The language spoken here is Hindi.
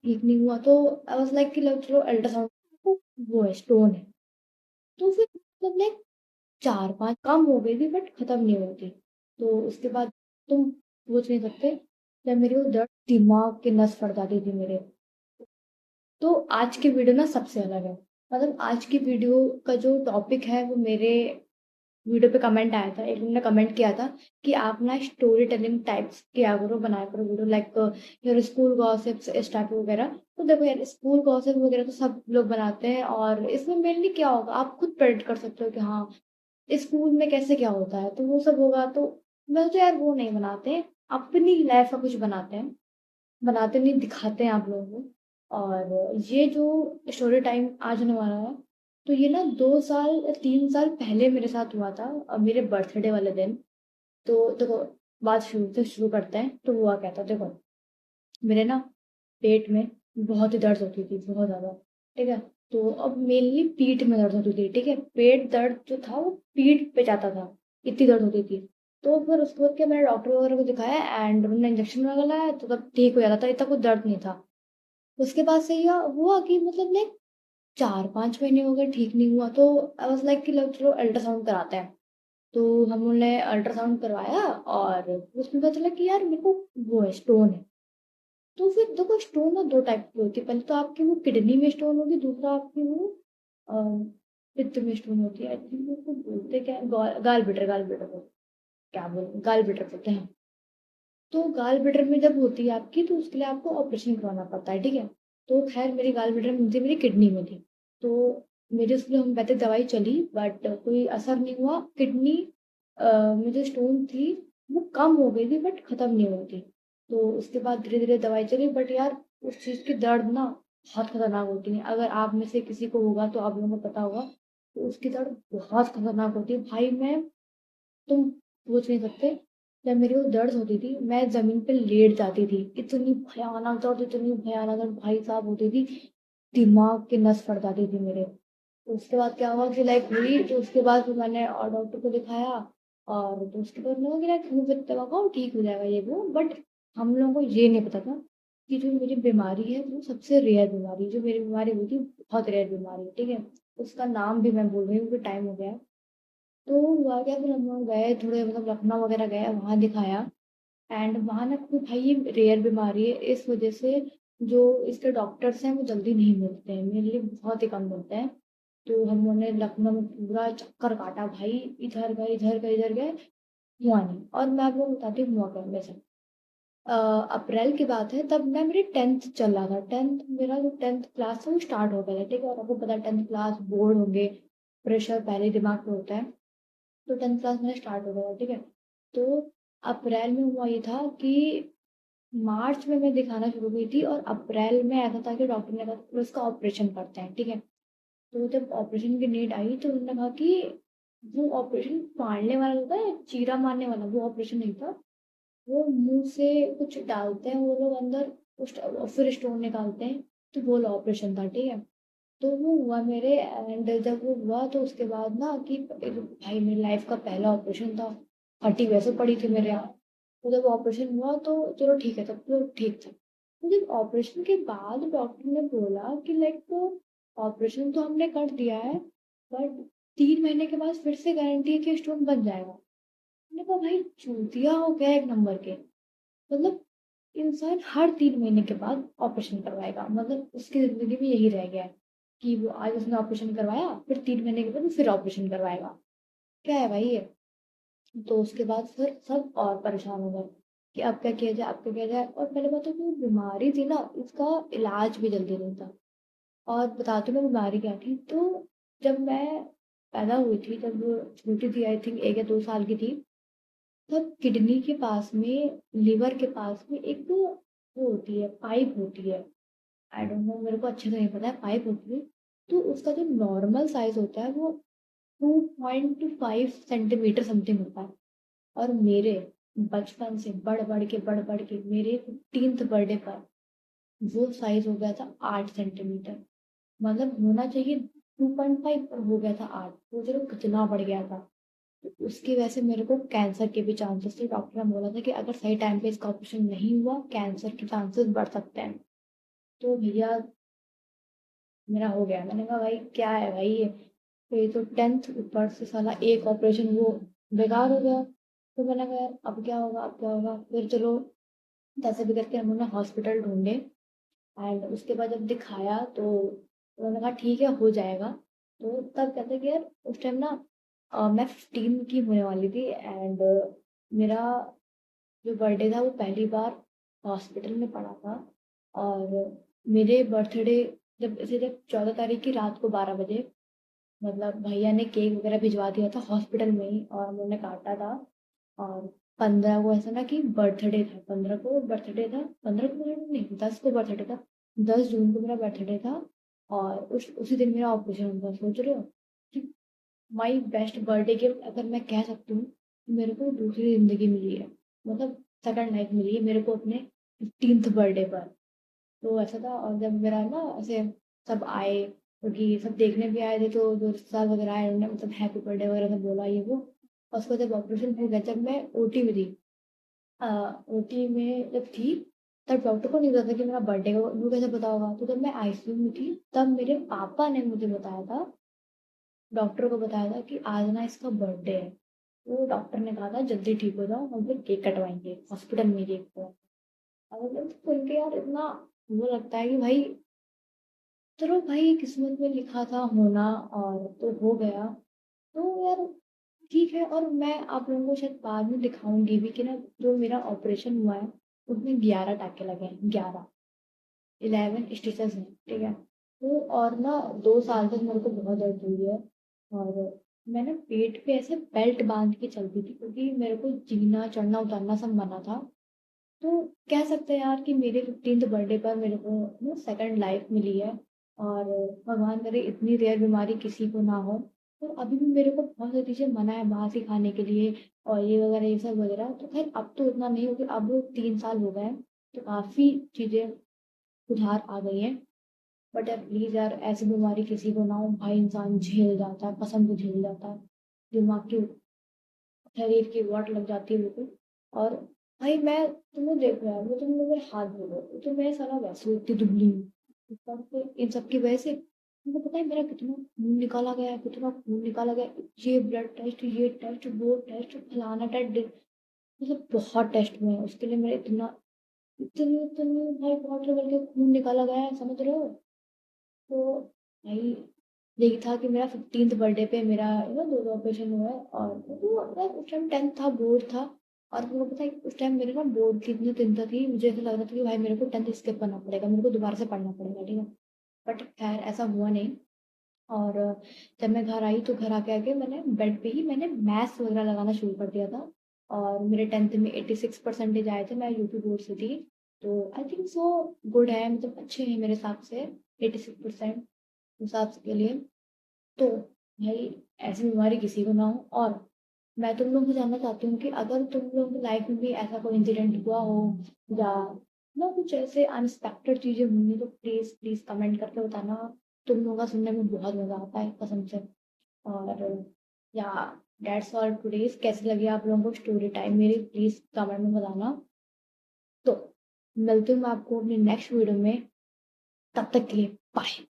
ठीक नहीं हुआ तो आई वाज़ लाइक कि लो चलो अल्ट्रासाउंड वो है स्टोन है। तो फिर मतलब लाइक 4-5 कम हो गई थी बट खत्म नहीं हुई थी। तो उसके बाद तुम सोच नहीं सकते जब मेरी वो दर्द दिमाग की नस फट जाती थी मेरे। तो आज की वीडियो ना सबसे अलग है। मतलब आज की वीडियो का जो टॉपिक है वो मेरे वीडियो पे कमेंट आया था। एक लोग ने कमेंट किया था कि आप ना स्टोरी टेलिंग टाइप्स किया करो, बनाया करो video like your school gossips इस टाइप वगैरह। तो देखो यार स्कूल गॉसिप वगैरह तो सब लोग बनाते हैं और इसमें मेनली क्या होगा आप खुद प्रेडिक्ट कर सकते हो कि हाँ स्कूल में कैसे क्या होता है तो वो सब होगा। तो मैं तो यार वो नहीं बनाते हैं, अपनी लाइफ का कुछ बनाते हैं, बनाते नहीं दिखाते हैं आप लोगों को। और ये जो स्टोरी टाइम आज होने वाला है तो ये ना 2 साल या 3 साल पहले मेरे साथ हुआ था मेरे बर्थडे वाले दिन। तो देखो बात शुरू से शुरू करते हैं। तो हुआ क्या था देखो, मेरे ना पेट में बहुत ही दर्द होती थी, बहुत ज़्यादा। ठीक है, तो अब मेनली पीठ में दर्द होती थी। ठीक है, पेट दर्द जो था वो पीठ पे जाता था, इतनी दर्द होती थी। तो फिर उसके बाद क्या मैंने डॉक्टर वगैरह को दिखाया एंड उन्होंने इंजेक्शन वगैरह लगाया तो तब ठीक हो जाता था, इतना कोई दर्द नहीं था। उसके बाद से ये हुआ कि मतलब लाइक 4-5 महीने हो गए ठीक नहीं हुआ। तो आई वाज़ लाइक कि लो चलो अल्ट्रासाउंड कराते हैं। तो हम लोगों ने अल्ट्रासाउंड करवाया और उसमें पता चला कि यार मेरे को वो है स्टोन है। तो फिर देखो स्टोन ना 2 टाइप की होती है। पहले तो आपकी वो किडनी में स्टोन होगी, दूसरा आपकी वो अ, पित्त में स्टोन होती है। आई थिंक उसको बोलते क्या है गाल ब्लैडर को क्या बोलते हैं? गाल ब्लैडर बोलते हैं। तो गाल ब्लैडर में जब होती है आपकी तो उसके लिए आपको ऑपरेशन करवाना पड़ता है, ठीक है? तो ख़ैर मेरी गाल ब्लैडर में थी, मेरी किडनी में थी। तो मेरी उसके लिए होम्योपैथिक दवाई चली बट कोई असर नहीं हुआ। किडनी में जो स्टोन थी वो कम हो गई थी बट ख़त्म नहीं हुई थी। तो उसके बाद धीरे-धीरे दवाई चली बट यार उस चीज़ की दर्द ना बहुत खतरनाक होती है। अगर आप में से किसी को होगा तो आप लोगों को पता होगा, तो उसकी दर्द बहुत खतरनाक होती है। भाई मैं तुम सोच नहीं सकते, जब मेरी वो दर्द होती थी मैं ज़मीन पे लेट जाती थी। इतनी भयानक दर्द भाई साहब होती थी, दिमाग की नस फट जाती थी मेरे। उसके बाद क्या हुआ कि लाइक हुई तो उसके बाद फिर मैंने और डॉक्टर को दिखाया और तो उसके बाद लगा कि लाइक होम्योपैथिक दवा खाओ ठीक हो जाएगा ये वो। बट हम लोगों को ये नहीं पता था कि जो मेरी बीमारी है वो सबसे रेयर बीमारी है। जो मेरी बीमारी हुई थी बहुत रेयर बीमारी है, ठीक है? उसका नाम भी मैं बोल रही हूँ क्योंकि टाइम हो गया है। तो हुआ क्या फिर हम लोग गए थोड़े मतलब लखनऊ वगैरह गए वहाँ दिखाया एंड वहाँ ना कोई भाई ये रेयर बीमारी है इस वजह से जो इसके डॉक्टर्स हैं वो जल्दी नहीं मिलते हैं, मेरे लिए बहुत ही कम मिलते हैं। तो हम लोगों ने लखनऊ में पूरा चक्कर काटा भाई, इधर गए इधर गए इधर गए, हुआ नहीं। और मैं आपको बताती हूँ हुआ क्या मेरे साथ। अप्रैल की बात है, तब ना मेरी 10th चल रहा था। 10th मेरा जो 10th क्लास था वो स्टार्ट हो गया था, ठीक है? और आपको पता है 10th क्लास बोर्ड होंगे, प्रेशर पहले ही दिमाग पे होता है। तो 10th क्लास मेरा स्टार्ट हो गया था, ठीक है? तो अप्रैल में हुआ ये था कि मार्च में मैं दिखाना शुरू हुई थी और अप्रैल में ऐसा था कि डॉक्टर ने कहा था इसका ऑपरेशन करते हैं, ठीक है? तो जब ऑपरेशन की डेट आई तो उन्होंने कहा कि वो ऑपरेशन फाड़ने वाला होता है, चीरा मारने वाला, वो ऑपरेशन नहीं था। वो मुँह से कुछ डालते हैं वो लोग अंदर, उस फिर स्टोन निकालते हैं, तो वो वाला ऑपरेशन था, ठीक है? तो वो हुआ मेरे एंड जब वो हुआ तो उसके बाद ना कि भाई मेरी लाइफ का पहला ऑपरेशन था, हड्डी वैसे पड़ी थी मेरे यहाँ। तो जब ऑपरेशन हुआ तो चलो ठीक है, तब तो ठीक था। तो जब ऑपरेशन के बाद डॉक्टर ने बोला कि लाइक ऑपरेशन तो हमने कर दिया है बट 3 महीने के बाद फिर से गारंटी है कि स्टोन बन जाएगा। मैंने कहा भाई चूतिया हो गया एक नंबर के। मतलब इंसान हर 3 महीने के बाद ऑपरेशन करवाएगा, मतलब उसकी ज़िंदगी में यही रह गया है कि वो आज उसने ऑपरेशन करवाया फिर 3 महीने के बाद फिर ऑपरेशन करवाएगा। क्या है भाई ये? तो उसके बाद फिर सब और परेशान हो गए कि अब क्या किया जाए, अब क्या किया जाए। और पहले बात तो जो बीमारी थी ना इसका इलाज भी जल्दी नहीं था। और बताती हूँ मैं बीमारी क्या थी। तो जब मैं पैदा हुई थी, जब छोटी थी, आई थिंक 1 या 2 साल की थी, तब किडनी के पास में, लिवर के पास में एक वो होती है, पाइप होती है। आई डोंट नो, मेरे को अच्छे से नहीं पता है, पाइप होती है। तो उसका जो नॉर्मल साइज़ होता है वो 2.5 सेंटीमीटर समथिंग होता है। और मेरे बचपन से बढ़ बढ़ के मेरे 15th बर्थडे पर वो साइज़ हो गया था 8 सेंटीमीटर। मतलब होना चाहिए 2.5 पर हो गया था 8। सोच रहे हो कितना बढ़ गया था। तो उसकी वजह से मेरे को कैंसर के भी चांसेस थे। डॉक्टर ने बोला था कि अगर सही टाइम पे इसका ऑपरेशन नहीं हुआ कैंसर के चांसेस बढ़ सकते हैं। तो भैया मेरा हो गया। मैंने कहा भाई क्या है भाई ये? तो ये तो 10th ऊपर से साला एक ऑपरेशन वो बेकार हो गया। तो मैंने कहा यार अब क्या होगा, अब क्या होगा? फिर चलो कैसे भी करके हम लोग ने हॉस्पिटल ढूँढे एंड उसके बाद जब दिखाया तो उन्होंने कहा ठीक है हो जाएगा। तो तब कहते कि यार उस टाइम ना मैं 15 की होने वाली थी एंड मेरा जो बर्थडे था वो पहली बार हॉस्पिटल में पड़ा था। और मेरे बर्थडे जब 14 तारीख की रात को 12 बजे मतलब भैया ने केक वगैरह भिजवा दिया था हॉस्पिटल में ही और हम लोग ने काटा था। और 15 को ऐसा ना कि बर्थडे था, 15 को बर्थडे था, 15 को बर्थडे नहीं, 10 को बर्थडे था, 10 जून को मेरा बर्थडे था। और उसी दिन मेरा ऑपरेशन हुआ। सोच रहे हो कि माई बेस्ट बर्थडे गिफ्ट अगर मैं कह सकती हूँ, तो मेरे को दूसरी जिंदगी मिली है, मतलब सेकंड लाइफ मिली है मेरे को अपने 15th बर्थडे पर। तो ऐसा था और जब मेरा ना ऐसे सब आए क्योंकि सब देखने भी आए थे, तो जो रिश्तेदार वगैरह आए उन्होंने मतलब हैप्पी बर्थडे वगैरह सब बोला ये वो। और उसको जब ऑपरेशन हो गया, जब मैं ओटी में थी, ओटी में जब थी तब डॉक्टर को नहीं पता था कि मेरा बर्थडे को वो कैसे पता होगा। तो जब मैं आईसीयू में थी तब मेरे पापा ने मुझे बताया था, डॉक्टर को बताया था कि आज ना इसका बर्थडे है। तो डॉक्टर ने कहा था जल्दी ठीक हो जाओ, हम फिर केक कटवाएंगे हॉस्पिटल में केक को। और मतलब सुन के यार इतना वो लगता है कि भाई चलो भाई किस्मत में लिखा था होना और तो हो गया। तो यार ठीक है। और मैं आप लोगों को शायद बाद में दिखाऊंगी भी कि ना जो मेरा ऑपरेशन हुआ है उसमें 11 टाके लगे हैं, 11, 11 स्टिचेस हैं, ठीक है। तो और ना 2 साल तक मेरे को बहुत दर्द हुई है। और मैं ना पेट पे ऐसे बेल्ट बांध के चलती थी क्योंकि मेरे को जीना चढ़ना उतरना सब मना था। तो कह सकते हैं यार कि मेरे 15th बर्थडे पर मेरे को ना सेकंड लाइफ मिली है। और भगवान करे इतनी रेयर बीमारी किसी को ना हो। तो अभी भी मेरे को बहुत सारी चीज़ें मना है बाहर से खाने के लिए और ये वगैरह ये सब वगैरह। तो खैर अब तो इतना नहीं होगी, अब 3 साल हो गए हैं तो काफ़ी चीज़ें सुधार आ गई हैं। बट यार प्लीज़ यार ऐसी बीमारी किसी को ना हो भाई, इंसान झेल जाता है, कसम से झेल जाता है। दिमाग की शरीर की वाट लग जाती है बिल्कुल। और भाई मैं तुम्हें देखो यार, वो तुम लोग मेरे हाथ धो रहे हो तो मैं सारा वैसे ही इतनी दुबली हूँ। ऊपर से इन सब की वजह से तुमको पता है मेरा कितना खून निकाला गया है, कितना खून निकाला गया है। ये ब्लड टेस्ट, ये टेस्ट, वो टेस्ट, फलाना टेस्ट, मतलब बहुत टेस्ट हुए हैं उसके लिए मेरे इतना इतनी इतनी भाई बहुत लेवल के खून निकाला गया है, समझ रहे हो? तो भाई यही था कि मेरा 15th बर्थडे पे मेरा दो दो ऑपरेशन हुआ है। और तो यार उस टाइम 10th था, बोर्ड था। और तुमको पता है उस टाइम मेरे ना बोर्ड की इतनी चिंता थी, मुझे ऐसा लग रहा था कि भाई मेरे को 10th स्किप करना पड़ेगा, मेरे को दोबारा से पढ़ना पड़ेगा, ठीक है। बट खैर ऐसा हुआ नहीं। और जब मैं घर आई तो घर आके आके मैंने बेड पे ही मैंने मैथ्स वगैरह लगाना शुरू कर दिया था। और मेरे 10th में 86 परसेंटेज आए थे, मैं यूपी बोर्ड से थी। तो आई थिंक सो गुड है, मतलब अच्छे हैं मेरे हिसाब से 86% हिसाब के लिए। तो भाई ऐसी बीमारी किसी को ना हो। और मैं तुम लोग से जानना चाहती हूँ कि अगर तुम लोग की लाइफ में भी ऐसा कोई इंसिडेंट हुआ हो या ना कुछ ऐसे अनएक्सपेक्टेड चीजें हुई हैं तो प्लीज प्लीज कमेंट करके बताना। तुम लोगों का सुनने में बहुत मजा आता है कसम से। और या दैट्स ऑल टुडेज। कैसी लगी आप लोगों को स्टोरी टाइम मेरी, प्लीज कमेंट में बताना। तो मिलती हूँ मैं आपको अपनी नेक्स्ट वीडियो में, तब तक के लिए बाय।